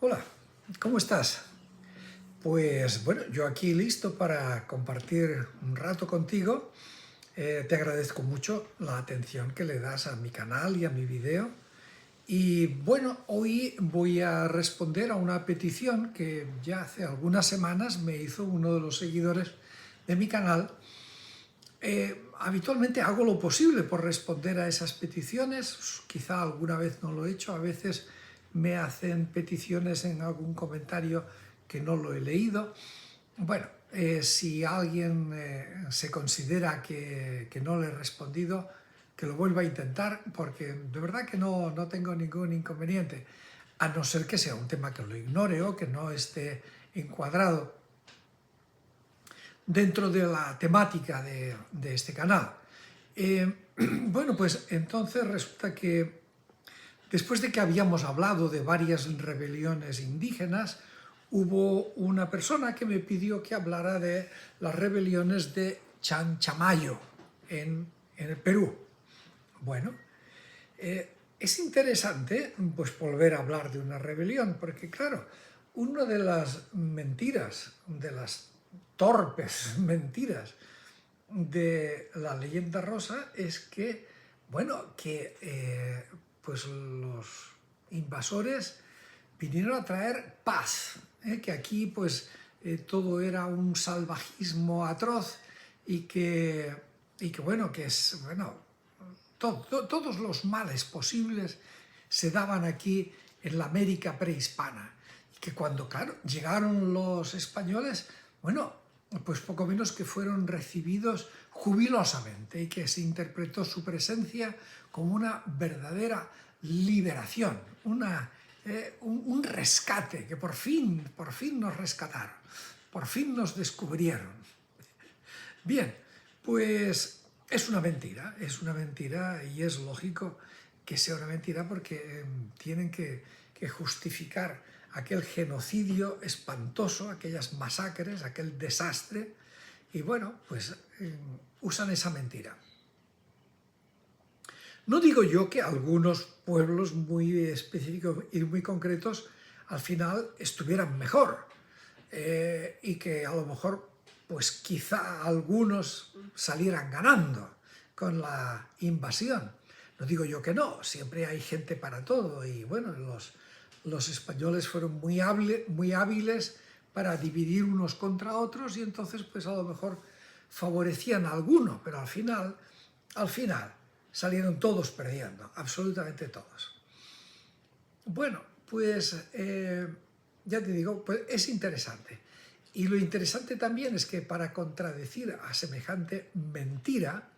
Hola, ¿cómo estás? Pues bueno, yo aquí listo para compartir un rato contigo. Te agradezco mucho la atención que le das a mi canal y a mi video. Y bueno, hoy voy a responder a una petición que ya hace algunas semanas me hizo uno de los seguidores de mi canal. Habitualmente hago lo posible por responder a esas peticiones, quizá alguna vez no lo he hecho, a veces me hacen peticiones en algún comentario que no lo he leído. Bueno, si alguien se considera que no le he respondido, que lo vuelva a intentar, porque de verdad que no tengo ningún inconveniente, a no ser que sea un tema que lo ignore o que no esté encuadrado dentro de la temática de este canal. Bueno, pues entonces resulta que después de que habíamos hablado de varias rebeliones indígenas, hubo una persona que me pidió que hablara de las rebeliones de Chanchamayo en el Perú. Bueno, es interesante pues volver a hablar de una rebelión, porque claro, una de las mentiras, de las torpes mentiras de la leyenda rosa es que, bueno, que pues los invasores vinieron a traer paz, que aquí pues todo era un salvajismo atroz y que bueno, que es, bueno, todos los males posibles se daban aquí en la América prehispana. Y que cuando, claro, llegaron los españoles, bueno, pues poco menos que fueron recibidos jubilosamente y que se interpretó su presencia como una verdadera liberación, un rescate, que por fin nos rescataron, por fin nos descubrieron. Bien, pues es una mentira y es lógico que sea una mentira porque tienen que justificar aquel genocidio espantoso, aquellas masacres, aquel desastre, y bueno, pues usan esa mentira. No digo yo que algunos pueblos muy específicos y muy concretos al final estuvieran mejor y que a lo mejor pues quizá algunos salieran ganando con la invasión. No digo yo que no, siempre hay gente para todo y bueno, los españoles fueron muy hábiles para dividir unos contra otros y entonces pues a lo mejor favorecían a alguno, pero al final salieron todos perdiendo, absolutamente todos. Bueno, pues ya te digo, pues es interesante. Y lo interesante también es que para contradecir a semejante mentira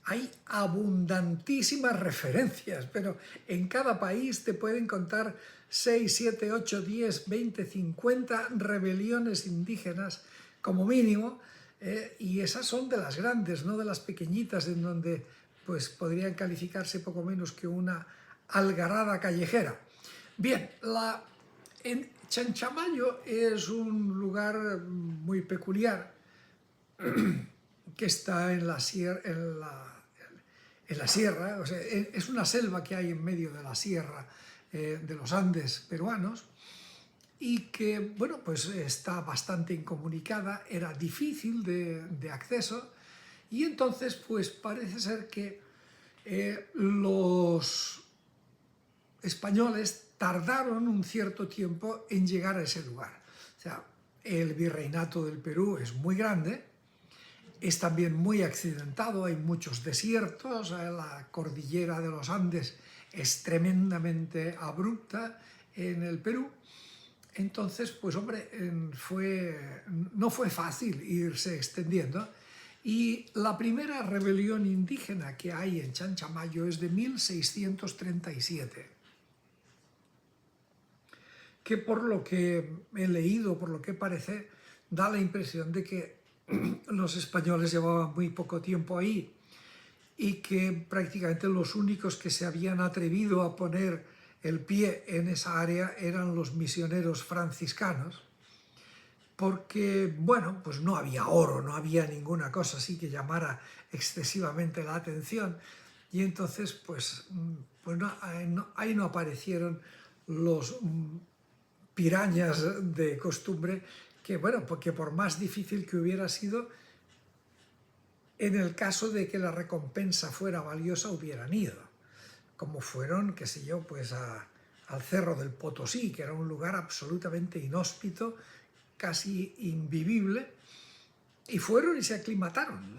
hay abundantísimas referencias, pero en cada país te pueden contar 6, 7, 8, 10, 20, 50 rebeliones indígenas como mínimo, y esas son de las grandes, no de las pequeñitas, en donde pues podrían calificarse poco menos que una algarada callejera. Bien, en Chanchamayo es un lugar muy peculiar que está en la sierra, o sea, es una selva que hay en medio de la sierra de los Andes peruanos y que, bueno, pues está bastante incomunicada, era difícil de acceso y entonces, pues parece ser que los españoles tardaron un cierto tiempo en llegar a ese lugar. O sea, el virreinato del Perú es muy grande, es también muy accidentado, hay muchos desiertos, la cordillera de los Andes es tremendamente abrupta en el Perú. Entonces, pues hombre, no fue fácil irse extendiendo y la primera rebelión indígena que hay en Chanchamayo es de 1637, que por lo que he leído, por lo que parece, da la impresión de que los españoles llevaban muy poco tiempo ahí y que prácticamente los únicos que se habían atrevido a poner el pie en esa área eran los misioneros franciscanos, porque, bueno, pues no había oro, no había ninguna cosa así que llamara excesivamente la atención, y entonces, pues no, ahí no aparecieron los pirañas de costumbre que, bueno, porque por más difícil que hubiera sido, en el caso de que la recompensa fuera valiosa, hubieran ido, como fueron, qué sé yo, pues al Cerro del Potosí, que era un lugar absolutamente inhóspito, casi invivible, y fueron y se aclimataron.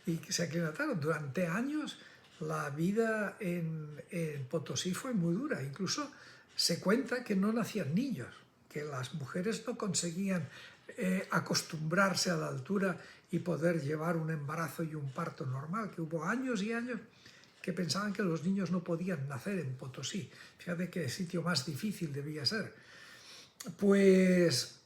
Y se aclimataron. Durante años la vida en Potosí fue muy dura, incluso se cuenta que no nacían niños, que las mujeres no conseguían acostumbrarse a la altura y poder llevar un embarazo y un parto normal, que hubo años y años que pensaban que los niños no podían nacer en Potosí. Fíjate qué sitio más difícil debía ser. Pues,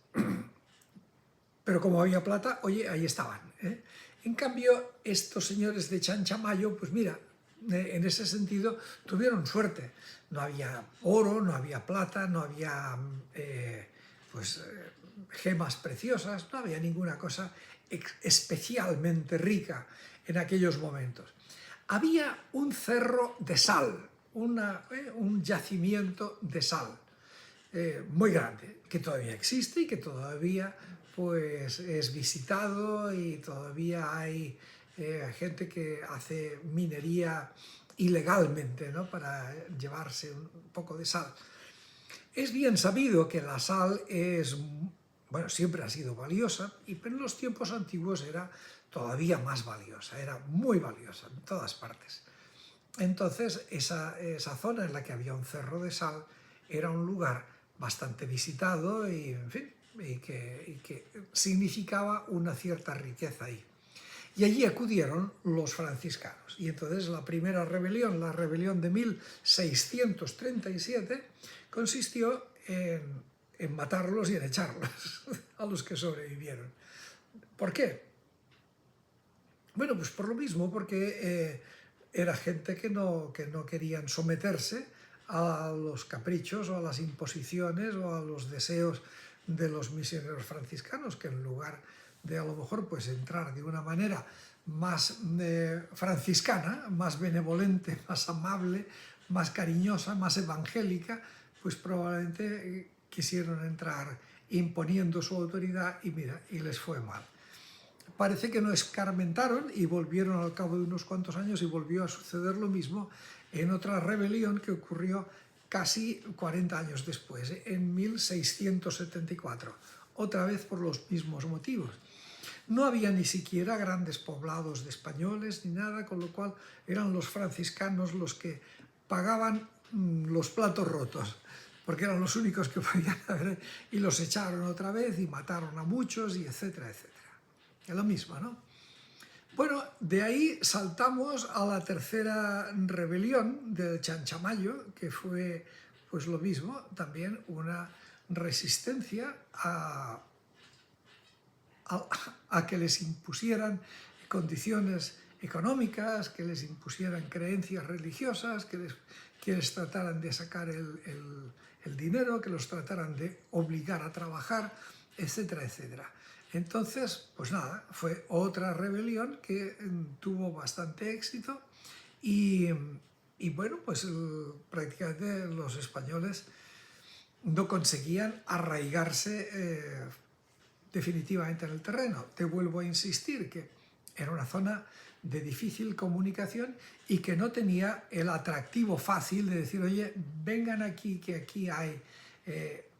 pero como había plata, oye, ahí estaban, ¿eh? En cambio, estos señores de Chanchamayo, pues mira, en ese sentido tuvieron suerte. No había oro, no había plata, no había gemas preciosas, no había ninguna cosa especialmente rica en aquellos momentos. Había un cerro de sal, un yacimiento de sal muy grande, que todavía existe y que todavía pues, es visitado, y todavía hay gente que hace minería ilegalmente, ¿no?, para llevarse un poco de sal. Es bien sabido que la sal es, bueno, siempre ha sido valiosa, pero en los tiempos antiguos era todavía más valiosa, era muy valiosa en todas partes. Entonces, esa zona en la que había un cerro de sal era un lugar bastante visitado y, en fin, y que significaba una cierta riqueza ahí. Y allí acudieron los franciscanos. Y entonces la primera rebelión, la rebelión de 1637, consistió en matarlos y en echarlos a los que sobrevivieron. ¿Por qué? Bueno, pues por lo mismo, porque era gente que no querían someterse a los caprichos o a las imposiciones o a los deseos de los misioneros franciscanos, que en lugar de a lo mejor pues entrar de una manera más franciscana, más benevolente, más amable, más cariñosa, más evangélica, pues probablemente quisieron entrar imponiendo su autoridad y mira, y les fue mal. Parece que no escarmentaron y volvieron al cabo de unos cuantos años y volvió a suceder lo mismo en otra rebelión que ocurrió casi 40 años después, en 1674, otra vez por los mismos motivos. No había ni siquiera grandes poblados de españoles ni nada, con lo cual eran los franciscanos los que pagaban los platos rotos, porque eran los únicos que podían haber, y los echaron otra vez y mataron a muchos, y etcétera, etcétera. Es lo mismo, ¿no? Bueno, de ahí saltamos a la tercera rebelión del Chanchamayo, que fue pues lo mismo, también una resistencia a que les impusieran condiciones económicas, que les impusieran creencias religiosas, que les trataran de sacar el dinero, que los trataran de obligar a trabajar, etcétera, etcétera. Entonces, pues nada, fue otra rebelión que tuvo bastante éxito y bueno, pues prácticamente los españoles no conseguían arraigarse definitivamente en el terreno. Te vuelvo a insistir que era una zona de difícil comunicación y que no tenía el atractivo fácil de decir, oye, vengan aquí, que aquí hay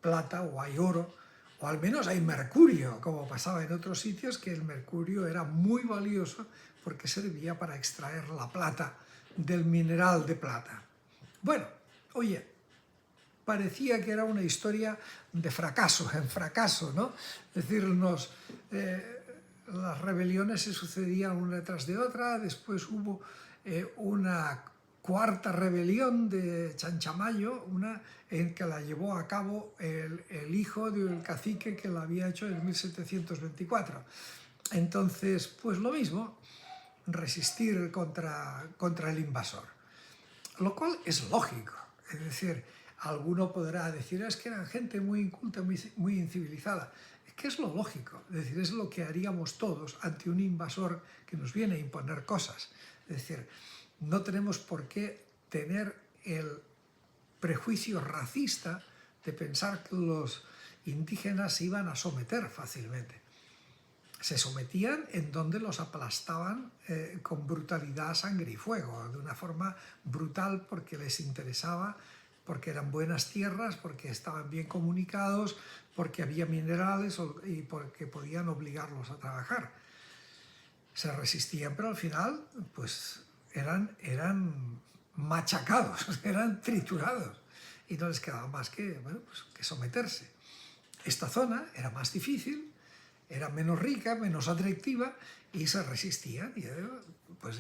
plata o hay oro, o al menos hay mercurio, como pasaba en otros sitios, que el mercurio era muy valioso porque servía para extraer la plata del mineral de plata. Bueno, oye, parecía que era una historia de fracaso en fracaso, ¿no? Es decir, las rebeliones se sucedían una tras de otra, después hubo una cuarta rebelión de Chanchamayo, una en que la llevó a cabo el hijo del cacique que la había hecho en 1724. Entonces, pues lo mismo, resistir contra el invasor. Lo cual es lógico, es decir, alguno podrá decir, es que eran gente muy inculta, muy incivilizada. Es que es lo lógico, es decir, es lo que haríamos todos ante un invasor que nos viene a imponer cosas. Es decir, no tenemos por qué tener el prejuicio racista de pensar que los indígenas se iban a someter fácilmente. Se sometían en donde los aplastaban con brutalidad, sangre y fuego, de una forma brutal porque les interesaba, porque eran buenas tierras, porque estaban bien comunicados, porque había minerales y porque podían obligarlos a trabajar. Se resistían, pero al final pues eran machacados, eran triturados y no les quedaba más que, bueno, pues, que someterse. Esta zona era más difícil, era menos rica, menos atractiva y se resistían. Y, pues,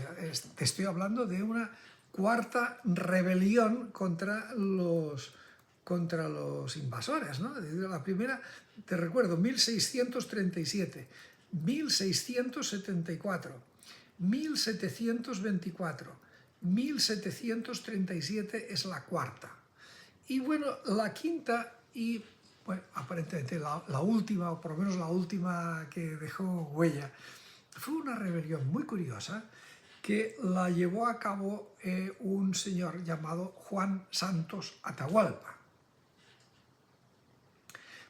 te estoy hablando de una cuarta rebelión contra los invasores, ¿no? La primera, te recuerdo, 1637, 1674, 1724, 1737 es la cuarta. Y bueno, la quinta y, bueno, aparentemente la última, o por lo menos la última que dejó huella, fue una rebelión muy curiosa que la llevó a cabo un señor llamado Juan Santos Atahualpa.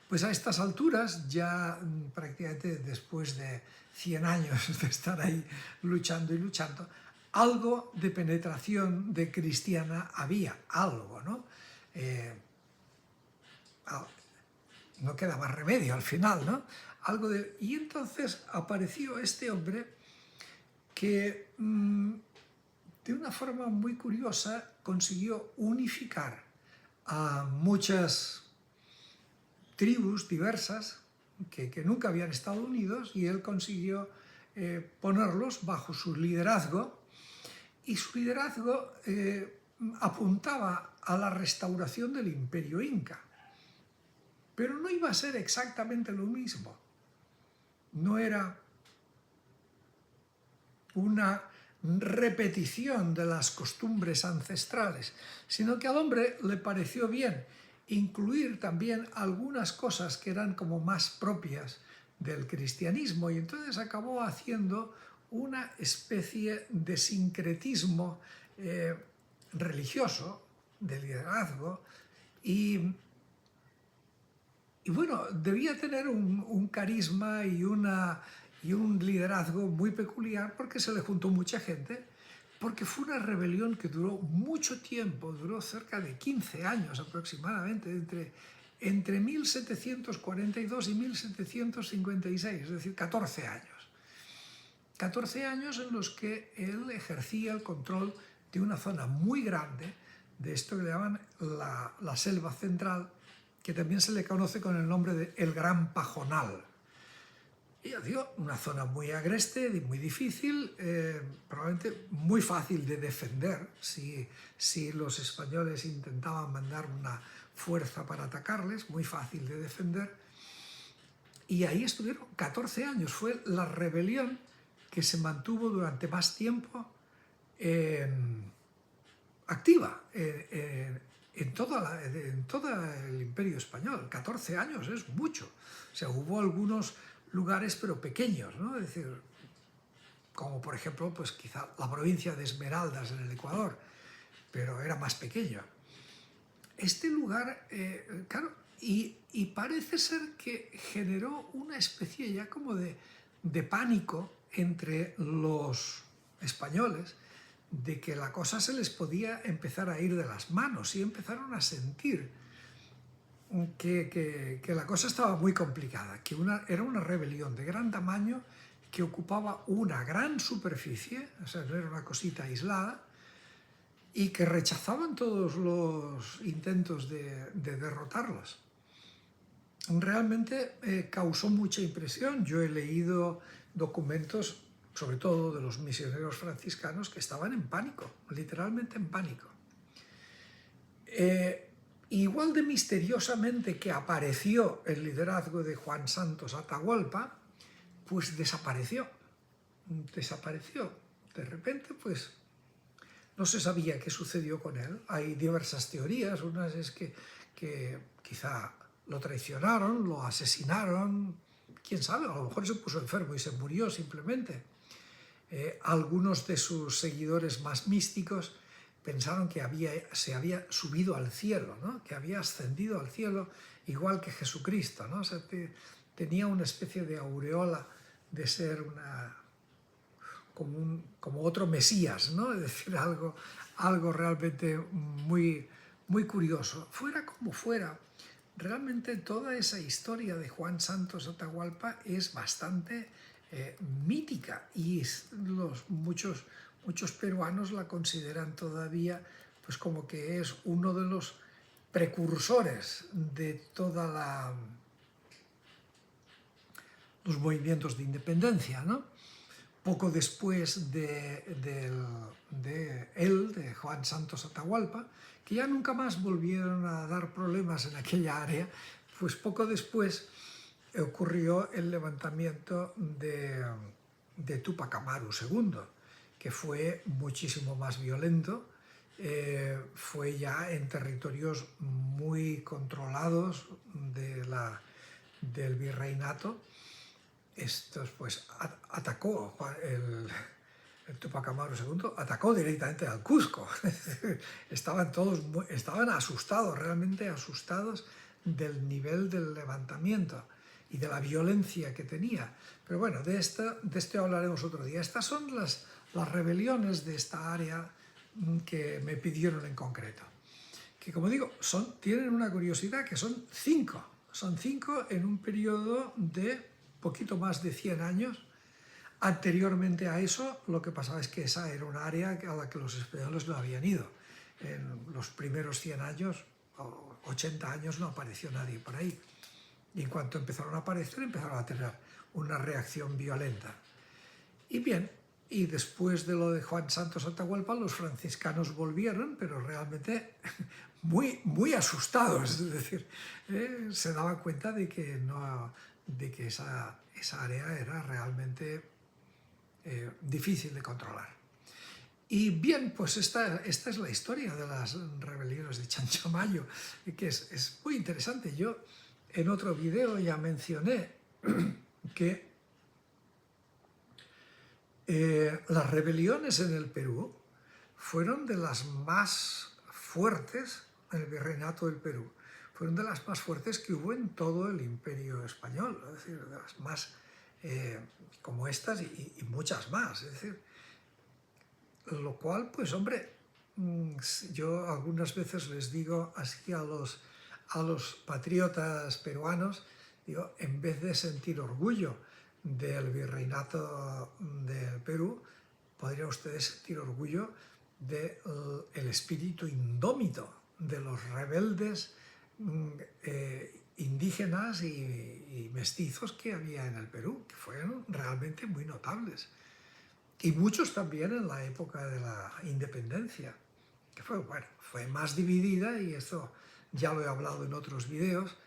Pues a estas alturas, ya prácticamente después de 100 años de estar ahí luchando y luchando, algo de penetración de cristiana había, algo, ¿no? No queda más remedio al final, ¿no? Y entonces apareció este hombre que de una forma muy curiosa consiguió unificar a muchas tribus diversas que nunca habían estado unidos, y él consiguió ponerlos bajo su liderazgo, y su liderazgo apuntaba a la restauración del Imperio Inca. Pero no iba a ser exactamente lo mismo. No era una repetición de las costumbres ancestrales, sino que al hombre le pareció bien incluir también algunas cosas que eran como más propias del cristianismo, y entonces acabó haciendo una especie de sincretismo religioso, de liderazgo, y bueno, debía tener un carisma y un liderazgo muy peculiar, porque se le juntó mucha gente, porque fue una rebelión que duró mucho tiempo, duró cerca de 15 años aproximadamente, entre 1742 y 1756, es decir, 14 años. 14 años en los que él ejercía el control de una zona muy grande, de esto que le llaman la selva central, que también se le conoce con el nombre de El Gran Pajonal. Y ya digo, una zona muy agreste, muy difícil, probablemente muy fácil de defender si los españoles intentaban mandar una fuerza para atacarles, muy fácil de defender. Y ahí estuvieron 14 años, fue la rebelión que se mantuvo durante más tiempo activa en todo el Imperio Español. 14 años es mucho. O sea, hubo algunos lugares, pero pequeños, ¿no? Es decir, como por ejemplo, pues quizá la provincia de Esmeraldas en el Ecuador, pero era más pequeño. Este lugar, claro, y parece ser que generó una especie ya como de pánico entre los españoles, de que la cosa se les podía empezar a ir de las manos, y empezaron a sentir que la cosa estaba muy complicada, que era una rebelión de gran tamaño que ocupaba una gran superficie, o sea, no era una cosita aislada, y que rechazaban todos los intentos de derrotarlos. Realmente causó mucha impresión. Yo he leído documentos, sobre todo de los misioneros franciscanos, que estaban en pánico, literalmente en pánico. Igual de misteriosamente que apareció el liderazgo de Juan Santos Atahualpa, pues desapareció. De repente, pues no se sabía qué sucedió con él. Hay diversas teorías. Unas es que quizá lo traicionaron, lo asesinaron, quién sabe, a lo mejor se puso enfermo y se murió simplemente. Algunos de sus seguidores más místicos pensaron que se había subido al cielo, ¿no? Que había ascendido al cielo igual que Jesucristo, ¿no? O sea, tenía una especie de aureola de ser como otro Mesías, ¿no? Es decir, algo realmente muy, muy curioso. Fuera como fuera, realmente toda esa historia de Juan Santos Atahualpa es bastante mítica y muchos peruanos la consideran todavía pues como que es uno de los precursores de los movimientos de independencia, ¿no? Poco después de Juan Santos Atahualpa, que ya nunca más volvieron a dar problemas en aquella área, pues poco después ocurrió el levantamiento de Túpac Amaru II, que fue muchísimo más violento, fue ya en territorios muy controlados del virreinato. Estos pues atacó el Túpac Amaru II, atacó directamente al Cusco. Estaban asustados, realmente asustados del nivel del levantamiento y de la violencia que tenía. Pero bueno, de esto hablaremos otro día. Estas son las rebeliones de esta área que me pidieron en concreto. Que como digo, tienen una curiosidad, que son 5. Son 5 en un periodo de poquito más de 100 años. Anteriormente a eso, lo que pasaba es que esa era un área a la que los españoles no habían ido. En los primeros 100 años, o 80 años, no apareció nadie por ahí. Y en cuanto empezaron a aparecer, empezaron a tener una reacción violenta. Y bien, y después de lo de Juan Santos Atahualpa, los franciscanos volvieron, pero realmente muy, muy asustados. Es decir, se daban cuenta de que esa área era realmente difícil de controlar. Y bien, pues esta es la historia de las rebeliones de Chanchamayo, que es muy interesante. Yo en otro video ya mencioné que las rebeliones en el Perú fueron de las más fuertes en el virreinato del Perú. Fueron de las más fuertes que hubo en todo el Imperio Español, es decir, de las más como estas y muchas más. Es decir, lo cual, pues hombre, yo algunas veces les digo así a los patriotas peruanos, digo, en vez de sentir orgullo del virreinato del Perú, podrían ustedes sentir orgullo del espíritu indómito de los rebeldes indígenas y mestizos que había en el Perú, que fueron realmente muy notables. Y muchos también en la época de la independencia, que fue más dividida, y esto ya lo he hablado en otros videos,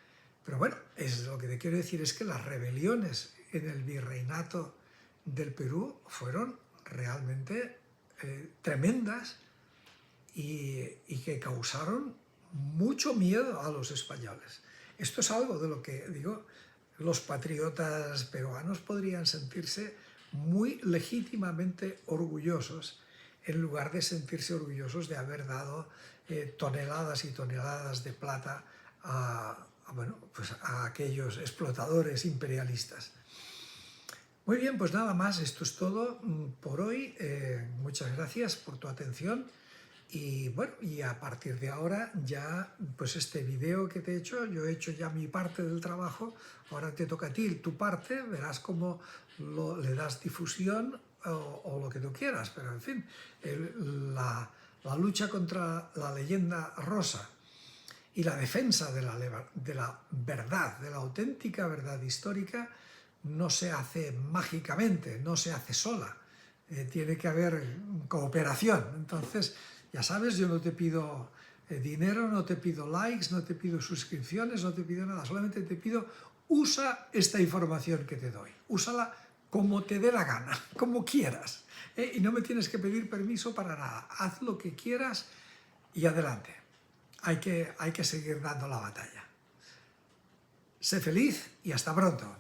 pero bueno, lo que te quiero decir es que las rebeliones en el virreinato del Perú fueron realmente tremendas y que causaron mucho miedo a los españoles. Esto es algo de lo que, digo, los patriotas peruanos podrían sentirse muy legítimamente orgullosos, en lugar de sentirse orgullosos de haber dado toneladas y toneladas de plata a aquellos explotadores imperialistas. Muy bien, pues nada más, esto es todo por hoy. Muchas gracias por tu atención. Y bueno, y a partir de ahora ya, pues este video que te he hecho, yo he hecho ya mi parte del trabajo, ahora te toca a ti tu parte, verás cómo le das difusión o lo que tú quieras, pero en fin, la lucha contra la leyenda rosa y la defensa de la verdad, de la auténtica verdad histórica, no se hace mágicamente, no se hace sola, tiene que haber cooperación. Entonces, ya sabes, yo no te pido dinero, no te pido likes, no te pido suscripciones, no te pido nada, solamente te pido, usa esta información que te doy, úsala como te dé la gana, como quieras, y no me tienes que pedir permiso para nada, haz lo que quieras y adelante, hay que seguir dando la batalla. Sé feliz y hasta pronto.